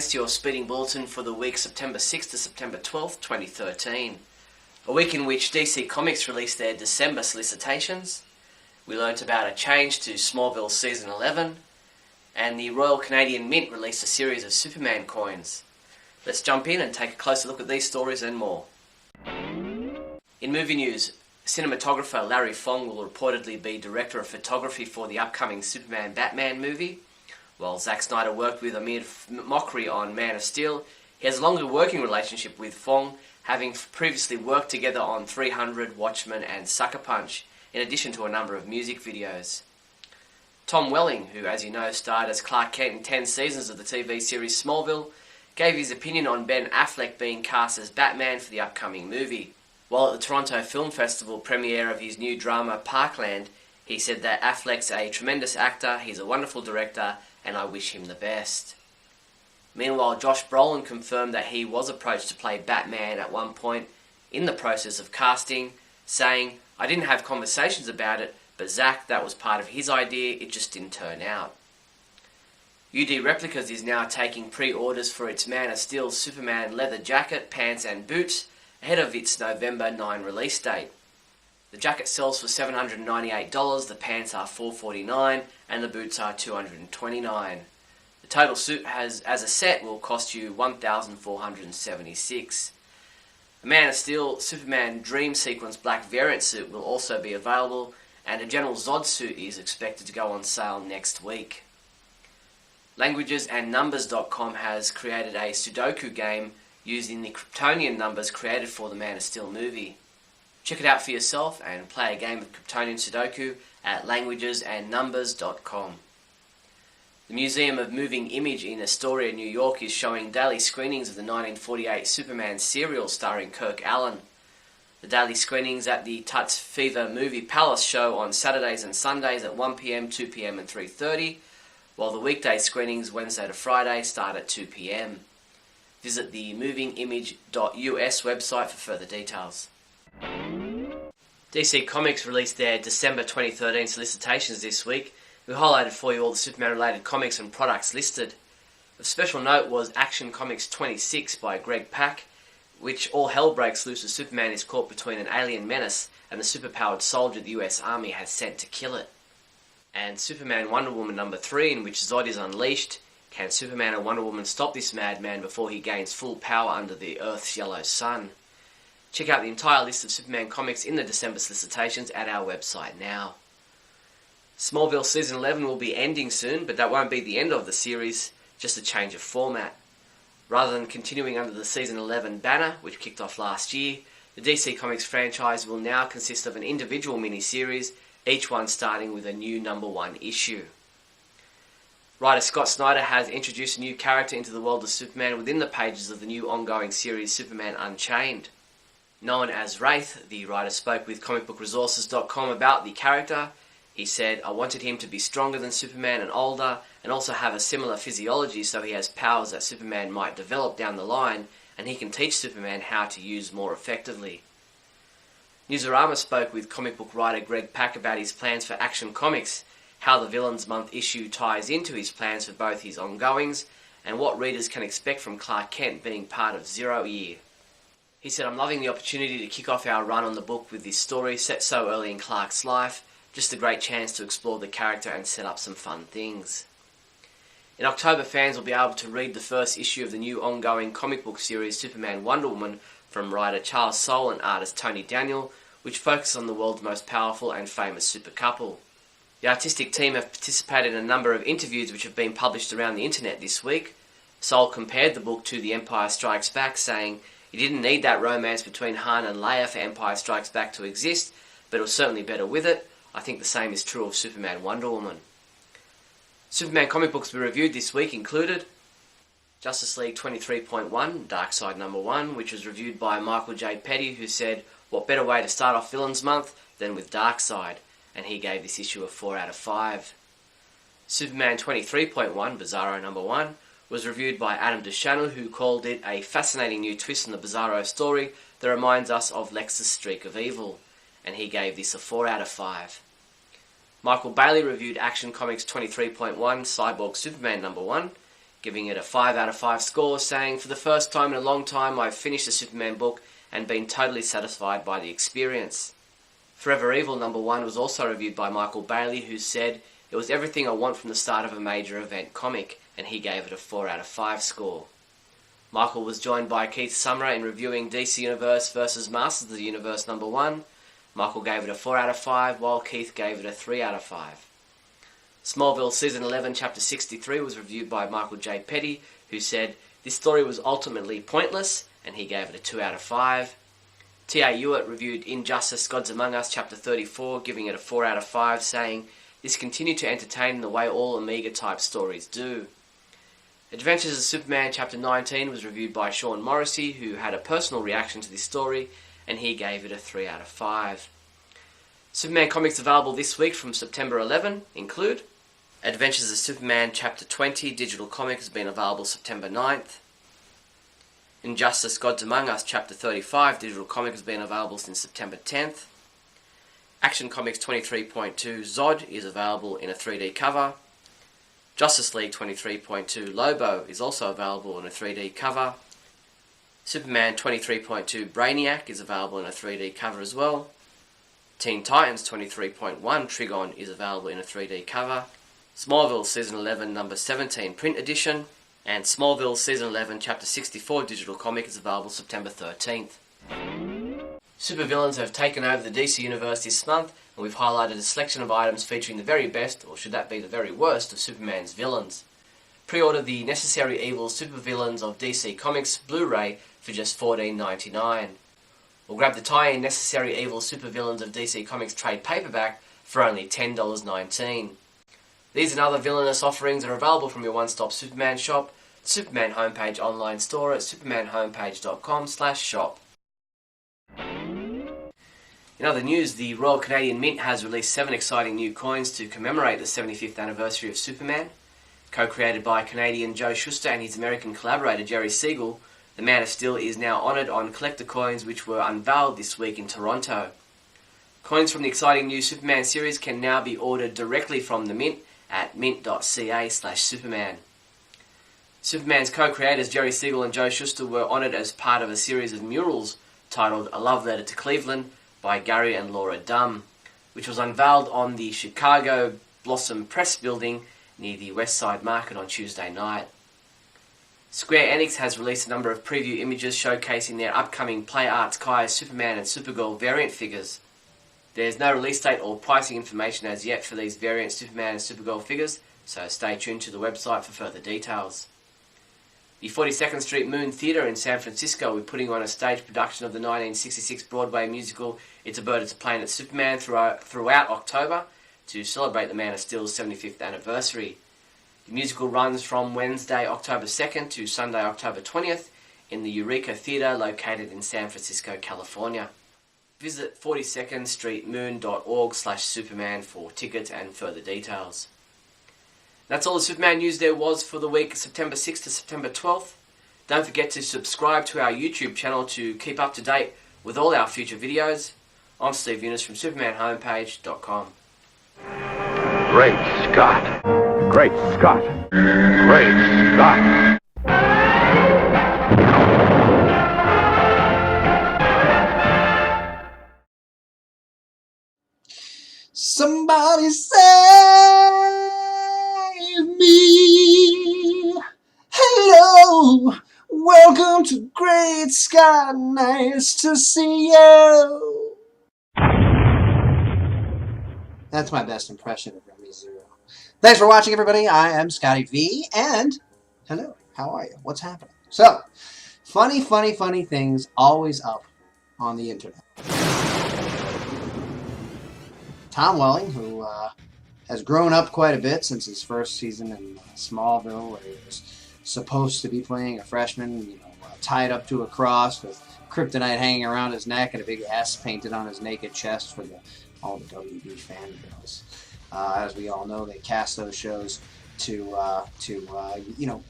Fans, to your speeding bulletin for the week September 6th to September 12th, 2013. A week in which DC Comics released their December solicitations. We learnt about a change to Smallville Season 11, and the Royal Canadian Mint released a series of Superman coins. Let's jump in and take a closer look at these stories and more. In movie news, cinematographer Larry Fong will reportedly be director of photography for the upcoming Superman-Batman movie. While Zack Snyder worked with Amir Mokri on Man of Steel, he has a longer working relationship with Fong, having previously worked together on 300, Watchmen and Sucker Punch, in addition to a number of music videos. Tom Welling, who as you know starred as Clark Kent in 10 seasons of the TV series Smallville, gave his opinion on Ben Affleck being cast as Batman for the upcoming movie. While at the Toronto Film Festival premiere of his new drama Parkland, he said that Affleck's a tremendous actor, he's a wonderful director, and I wish him the best. Meanwhile, Josh Brolin confirmed that he was approached to play Batman at one point in the process of casting, saying, "I didn't have conversations about it, but Zack, that was part of his idea, it just didn't turn out." UD Replicas is now taking pre-orders for its Man of Steel Superman leather jacket, pants and boots ahead of its November 9 release date. The jacket sells for $798, the pants are $449 and the boots are $229. The total suit as a set will cost you $1,476. A Man of Steel Superman Dream Sequence black variant suit will also be available, and a General Zod suit is expected to go on sale next week. LanguagesAndNumbers.com has created a Sudoku game using the Kryptonian numbers created for the Man of Steel movie. Check it out for yourself and play a game of Kryptonian Sudoku at LanguagesAndNumbers.com. The Museum of Moving Image in Astoria, New York is showing daily screenings of the 1948 Superman serial starring Kirk Allen. The daily screenings at the Tuts Fever Movie Palace show on Saturdays and Sundays at 1 p.m, 2 p.m. and 3:30, while the weekday screenings Wednesday to Friday start at 2 p.m. Visit the movingimage.us website for further details. DC Comics released their December 2013 solicitations this week. We highlighted for you all the Superman-related comics and products listed. Of special note was Action Comics 26 by Greg Pak, which all hell breaks loose as Superman is caught between an alien menace and the superpowered soldier the US Army has sent to kill it. And Superman Wonder Woman number 3, in which Zod is unleashed. Can Superman and Wonder Woman stop this madman before he gains full power under the Earth's yellow sun? Check out the entire list of Superman comics in the December solicitations at our website now. Smallville Season 11 will be ending soon, but that won't be the end of the series, just a change of format. Rather than continuing under the Season 11 banner, which kicked off last year, the DC Comics franchise will now consist of an individual miniseries, each one starting with a new number 1 issue. Writer Scott Snyder has introduced a new character into the world of Superman within the pages of the new ongoing series Superman Unchained. Known as Wraith, the writer spoke with comicbookresources.com about the character. He said, "I wanted him to be stronger than Superman and older, and also have a similar physiology so he has powers that Superman might develop down the line, and he can teach Superman how to use more effectively." Newsarama spoke with comic book writer Greg Pak about his plans for Action Comics, how the Villains Month issue ties into his plans for both his ongoings, and what readers can expect from Clark Kent being part of Zero Year. He said, "I'm loving the opportunity to kick off our run on the book with this story set so early in Clark's life. Just a great chance to explore the character and set up some fun things." In October, fans will be able to read the first issue of the new ongoing comic book series Superman Wonder Woman from writer Charles Soule and artist Tony Daniel, which focuses on the world's most powerful and famous super couple. The artistic team have participated in a number of interviews which have been published around the internet this week. Soule compared the book to The Empire Strikes Back, saying, "He didn't need that romance between Han and Leia for Empire Strikes Back to exist, but it was certainly better with it. I think the same is true of Superman Wonder Woman." Superman comic books we reviewed this week included Justice League 23.1, Darkseid number 1, which was reviewed by Michael J. Petty, who said, "What better way to start off Villains Month than with Darkseid?" And he gave this issue a 4 out of 5. Superman 23.1, Bizarro number 1, was reviewed by Adam Duchanel, who called it a fascinating new twist on the Bizarro story that reminds us of Lex's streak of evil, and he gave this a 4 out of 5. Michael Bailey reviewed Action Comics 23.1, Cyborg Superman number 1. giving it a 5 out of 5 score, saying, "For the first time in a long time, I've finished a Superman book and been totally satisfied by the experience." Forever Evil #1 was also reviewed by Michael Bailey, who said, "It was everything I want from the start of a major event comic," and he gave it a 4 out of 5 score. Michael was joined by Keith Summerer in reviewing DC Universe vs. Masters of the Universe #1. Michael gave it a 4 out of 5, while Keith gave it a 3 out of 5. Smallville Season 11 Chapter 63 was reviewed by Michael J. Petty, who said, "This story was ultimately pointless," and he gave it a 2 out of 5. T.A. Hewitt reviewed Injustice Gods Among Us Chapter 34, giving it a 4 out of 5, saying, "This continued to entertain in the way all Omega-type stories do." Adventures of Superman Chapter 19 was reviewed by Sean Morrissey, who had a personal reaction to this story, and he gave it a 3 out of 5. Superman comics available this week from September 11 include Adventures of Superman Chapter 20 digital comic has been available September 9th. Injustice Gods Among Us Chapter 35 digital comic has been available since September 10th. Action Comics 23.2 Zod is available in a 3D cover. Justice League 23.2 Lobo is also available in a 3D cover. Superman 23.2 Brainiac is available in a 3D cover as well. Teen Titans 23.1 Trigon is available in a 3D cover. Smallville Season 11 number 17 print edition, and Smallville Season 11 Chapter 64 digital comic is available September 13th. Supervillains have taken over the DC Universe this month, and we've highlighted a selection of items featuring the very best, or should that be the very worst, of Superman's villains. Pre-order the Necessary Evil Supervillains of DC Comics Blu-ray for just $14.99. Or grab the tie-in Necessary Evil Supervillains of DC Comics trade paperback for only $10.19. These and other villainous offerings are available from your one-stop Superman shop, the Superman homepage online store at supermanhomepage.com/shop. In other news, the Royal Canadian Mint has released 7 exciting new coins to commemorate the 75th anniversary of Superman. Co-created by Canadian Joe Shuster and his American collaborator Jerry Siegel, the Man of Steel is now honoured on collector coins which were unveiled this week in Toronto. Coins from the exciting new Superman series can now be ordered directly from the Mint at mint.ca/Superman. Superman's co-creators Jerry Siegel and Joe Shuster were honoured as part of a series of murals titled A Love Letter to Cleveland by Gary and Laura Dumm, which was unveiled on the Chicago Blossom Press building near the West Side Market on Tuesday night. Square Enix has released a number of preview images showcasing their upcoming Play Arts Kai Superman and Supergirl variant figures. There's no release date or pricing information as yet for these variant Superman and Supergirl figures, so stay tuned to the website for further details. The 42nd Street Moon Theatre in San Francisco will be putting on a stage production of the 1966 Broadway musical It's a Bird, It's a Plane, It's Superman throughout October to celebrate the Man of Steel's 75th anniversary. The musical runs from Wednesday, October 2nd to Sunday, October 20th in the Eureka Theatre located in San Francisco, California. Visit 42ndstreetmoon.org/Superman for tickets and further details. That's all the Superman news there was for the week September 6th to September 12th. Don't forget to subscribe to our YouTube channel to keep up to date with all our future videos. I'm Steve Younis from supermanhomepage.com. Great Scott! Great Scott! Great Scott! Somebody save me. Hello, welcome to Great Scott. Nice to see you. That's my best impression of Remy Zero. Thanks for watching, everybody. I am Scotty V, and hello, how are you? What's happening? So, funny things always up on the internet. Tom Welling, who has grown up quite a bit since his first season in Smallville, where he was supposed to be playing a freshman, tied up to a cross with kryptonite hanging around his neck and a big S painted on his naked chest for all the WB fangirls. As we all know, they cast those shows to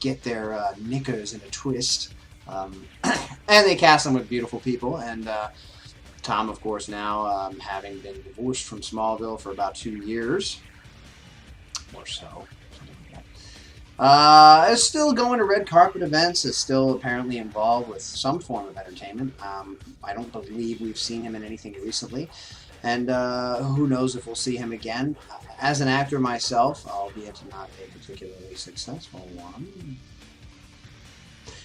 get their knickers in a twist, and they cast them with beautiful people. And Tom, of course, now having been divorced from Smallville for about 2 years or so, Is still going to red carpet events, is still apparently involved with some form of entertainment. I don't believe we've seen him in anything recently, and who knows if we'll see him again. As an actor myself, albeit not a particularly successful one,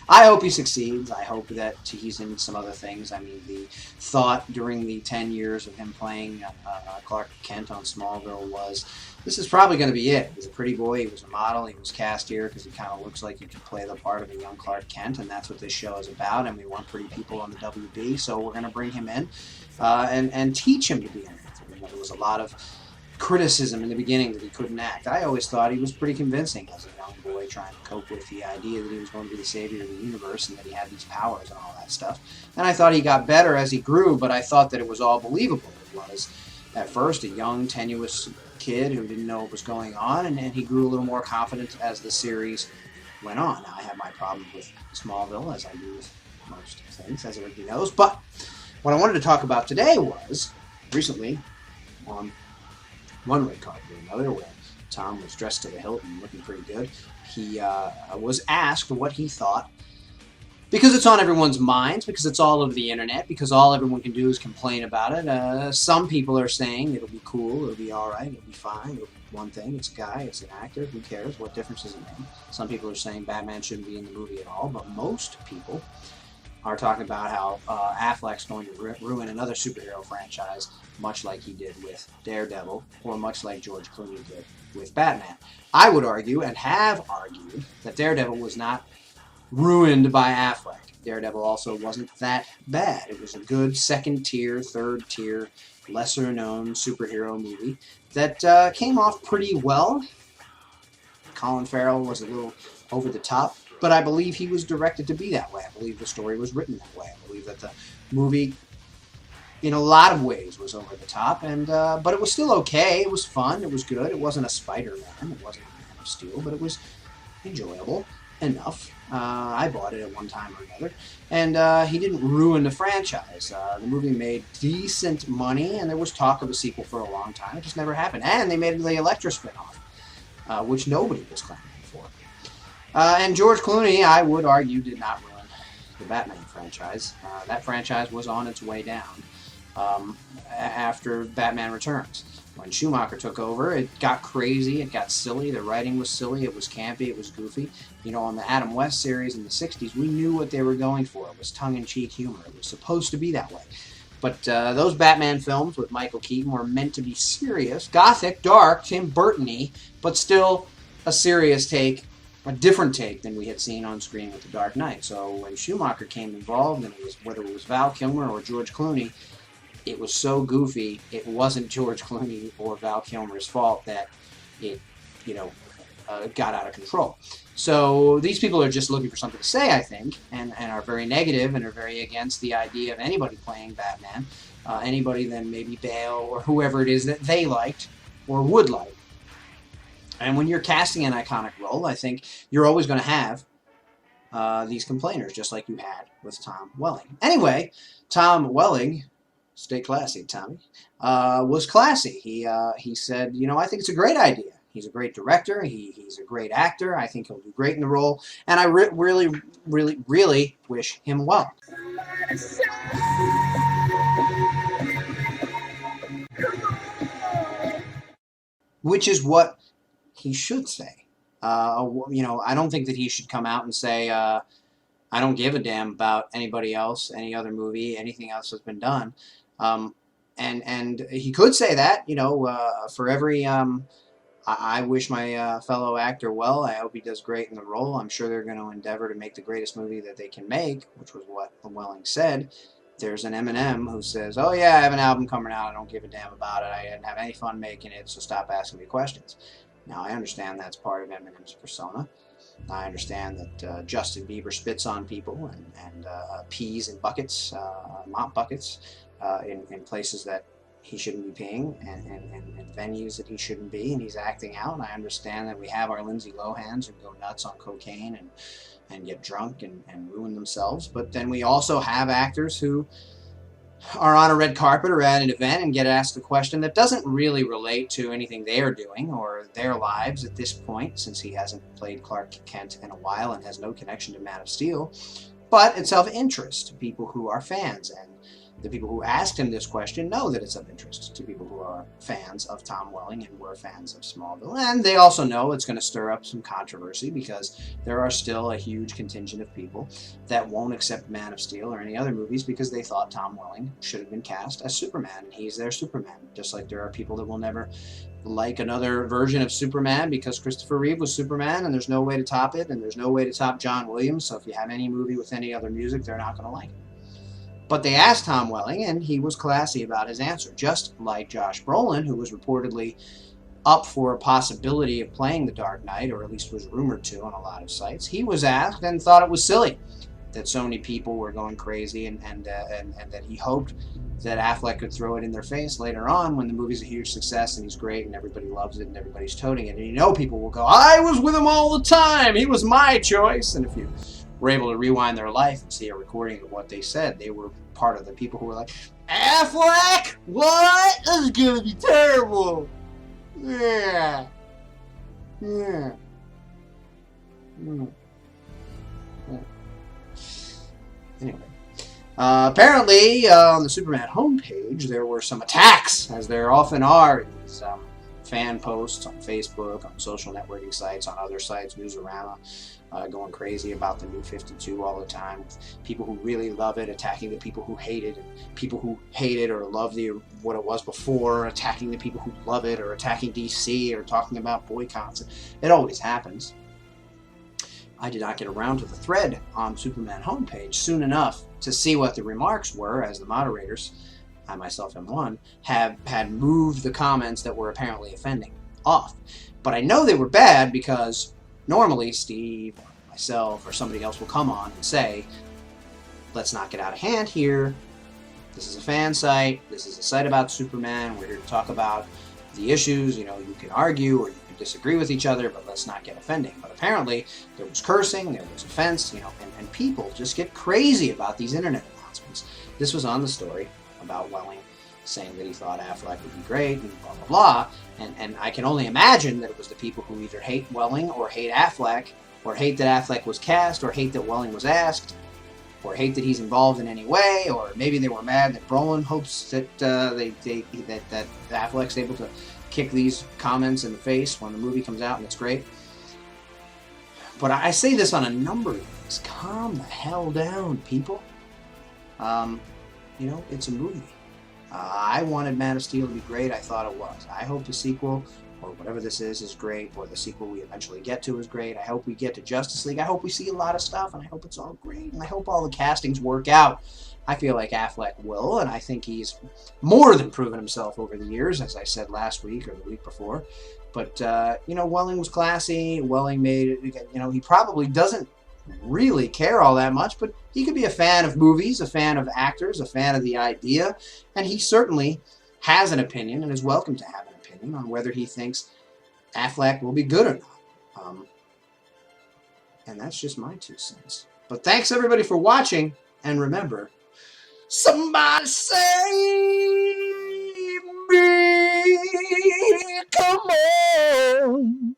I hope he succeeds. I hope that he's in some other things. I mean, the thought during the 10 years of him playing Clark Kent on Smallville was, this is probably going to be it. He's a pretty boy. He was a model. He was cast here because he kind of looks like he could play the part of a young Clark Kent, and that's what this show is about. And we want pretty people on the WB, so we're going to bring him in and teach him to be an actor. You know, there was a lot of criticism in the beginning that he couldn't act. I always thought he was pretty convincing as a young boy trying to cope with the idea that he was going to be the savior of the universe and that he had these powers and all that stuff. And I thought he got better as he grew, but I thought that it was all believable. It was, at first, a young, tenuous kid who didn't know what was going on, and he grew a little more confident as the series went on. Now, I have my problems with Smallville, as I do with most things, as everybody knows, but what I wanted to talk about today was, recently, one red carpet or another, where Tom was dressed to the hilt and looking pretty good. He was asked what he thought, because it's on everyone's minds, because it's all over the internet, because all everyone can do is complain about it. Some people are saying it'll be cool, it'll be all right, it'll be fine, it'll be one thing, it's a guy, it's an actor, who cares, what difference does it make? Some people are saying Batman shouldn't be in the movie at all, but most people are talking about how Affleck's going to ruin another superhero franchise, much like he did with Daredevil, or much like George Clooney did with Batman. I would argue, and have argued, that Daredevil was not ruined by Affleck. Daredevil also wasn't that bad. It was a good second-tier, third-tier, lesser-known superhero movie that came off pretty well. Colin Farrell was a little over the top, but I believe he was directed to be that way. I believe the story was written that way. I believe that the movie, in a lot of ways, was over the top, and but it was still okay. It was fun. It was good. It wasn't a Spider-Man. It wasn't a Man of Steel, but it was enjoyable enough. I bought it at one time or another, and he didn't ruin the franchise. The movie made decent money, and there was talk of a sequel for a long time. It just never happened. And they made the Elektra spinoff, which nobody was clamoring for. And George Clooney, I would argue, did not ruin the Batman franchise. That franchise was on its way down after Batman Returns. When Schumacher took over, it got crazy, it got silly, the writing was silly, it was campy, it was goofy. You know, on the Adam West series in the 60s, we knew what they were going for. It was tongue-in-cheek humor. It was supposed to be that way. But those Batman films with Michael Keaton were meant to be serious, gothic, dark, Tim Burton-y, but still a serious take, a different take than we had seen on screen with The Dark Knight. So when Schumacher came involved, and it was, whether it was Val Kilmer or George Clooney, it was so goofy, it wasn't George Clooney or Val Kilmer's fault that it, got out of control. So these people are just looking for something to say, I think, and are very negative and are very against the idea of anybody playing Batman, anybody than maybe Bale or whoever it is that they liked or would like. And when you're casting an iconic role, I think you're always going to have these complainers, just like you had with Tom Welling. Anyway, Tom Welling, stay classy, Tommy, was classy. He said, I think it's a great idea. He's a great director. He's a great actor. I think he'll do great in the role. And I really, really, really wish him well. Which is what he should say. I don't think that he should come out and say, I don't give a damn about anybody else, any other movie, anything else that's been done. And he could say that, for every, I wish my fellow actor well. I hope he does great in the role. I'm sure they're going to endeavor to make the greatest movie that they can make, which was what Welling said. There's an Eminem who says, oh yeah, I have an album coming out. I don't give a damn about it. I didn't have any fun making it, so stop asking me questions. Now, I understand that's part of Eminem's persona. I understand that Justin Bieber spits on people and pees in buckets, mop buckets, in places that he shouldn't be peeing, and venues that he shouldn't be, and he's acting out. And I understand that we have our Lindsay Lohans who go nuts on cocaine and get drunk and ruin themselves. But then we also have actors who are on a red carpet or at an event and get asked a question that doesn't really relate to anything they're doing or their lives at this point, since he hasn't played Clark Kent in a while and has no connection to Man of Steel, but it's of interest to people who are fans, and the people who asked him this question know that it's of interest to people who are fans of Tom Welling and were fans of Smallville. And they also know it's going to stir up some controversy because there are still a huge contingent of people that won't accept Man of Steel or any other movies because they thought Tom Welling should have been cast as Superman, and he's their Superman. Just like there are people that will never like another version of Superman because Christopher Reeve was Superman, and there's no way to top it, and there's no way to top John Williams. So if you have any movie with any other music, they're not going to like it. But they asked Tom Welling, and he was classy about his answer, just like Josh Brolin, who was reportedly up for a possibility of playing the Dark Knight, or at least was rumored to on a lot of sites. He was asked and thought it was silly that so many people were going crazy, and that he hoped that Affleck could throw it in their face later on when the movie's a huge success and he's great and everybody loves it and everybody's toting it. And you know people will go, I was with him all the time, he was my choice. And if you were able to rewind their life and see a recording of what they said, they were part of the people who were like, Affleck? What? This is going to be terrible. Yeah. Yeah. Anyway. Apparently, on the Superman homepage, there were some attacks, as there often are in these fan posts on Facebook, on social networking sites, on other sites, Newsarama, going crazy about the New 52 all the time, with people who really love it attacking the people who hate it, and people who hate it or love what it was before attacking the people who love it, or attacking DC, or talking about boycotts. It always happens. I did not get around to the thread on Superman homepage soon enough to see what the remarks were, as the moderators, I myself am one, had moved the comments that were apparently offending off. But I know they were bad because normally Steve or myself or somebody else will come on and say, let's not get out of hand here. This is a fan site. This is a site about Superman. We're here to talk about the issues. You know, you can argue or you can disagree with each other, but let's not get offending. But apparently there was cursing, there was offense, you know, and people just get crazy about these internet announcements. This was on the story about Welling saying that he thought Affleck would be great and blah, blah, blah. And I can only imagine that it was the people who either hate Welling or hate Affleck, or hate that Affleck was cast, or hate that Welling was asked, or hate that he's involved in any way, or maybe they were mad that Brolin hopes that that Affleck's able to kick these comments in the face when the movie comes out and it's great. But I say this on a number of things. Calm the hell down, people. You know, it's a movie. I wanted Man of Steel to be great. I thought it was. I hope the sequel, or whatever this is great, or the sequel we eventually get to is great. I hope we get to Justice League. I hope we see a lot of stuff, and I hope it's all great, and I hope all the castings work out. I feel like Affleck will, and I think he's more than proven himself over the years, as I said last week or the week before. But, you know, Welling was classy. Welling made it, you know, he probably doesn't really care all that much, but he could be a fan of movies, a fan of actors, a fan of the idea, and he certainly has an opinion and is welcome to have an opinion on whether he thinks Affleck will be good or not. And that's just my 2 cents. But thanks everybody for watching, and remember, somebody save me, come on.